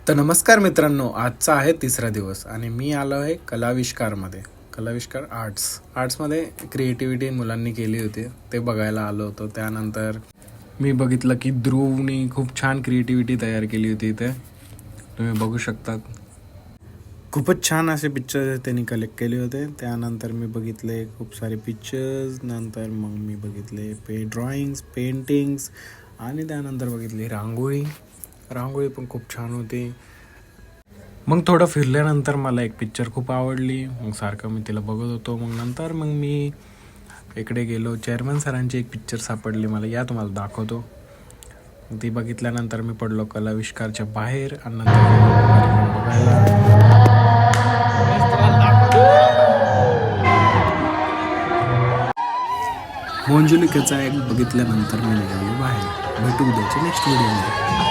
तर नमस्कार मित्रांनो, आजचा आहे तिसरा दिवस आणि मी आलो आहे कलाविष्कारमध्ये. कलाविष्कार आर्ट्समध्ये क्रिएटिव्हिटी मुलांनी केली होती, ते बघायला आलो होतो. त्यानंतर मी बघितलं की ध्रुवनी खूप छान क्रिएटिव्हिटी तयार केली होती इथे, तुम्ही बघू शकतात. खूपच छान असे पिक्चर्स त्यांनी कलेक्ट केले होते. त्यानंतर मी बघितले खूप सारे पिक्चर्स, नंतर मग मी बघितले ड्रॉइंग्स, पेंटिंग्स आणि त्यानंतर बघितली रांगोळी पण खूप छान होती. मग थोडं फिरल्यानंतर मला एक पिक्चर खूप आवडली, मग सारखं मी तिला बघत होतो. मग नंतर मी इकडे गेलो, चेअरमन सरांची एक पिक्चर सापडली मला, या तुम्हाला दाखवतो. ती बघितल्यानंतर मी पडलो कलाविष्कारच्या बाहेर आणि नंतर गेलो कार्यक्रम बघायला. मोंजुलिकेचा एक बघितल्यानंतर मी निघालो बाहेर. भेटू उद्याच्या नेक्स्ट व्हिडिओमध्ये.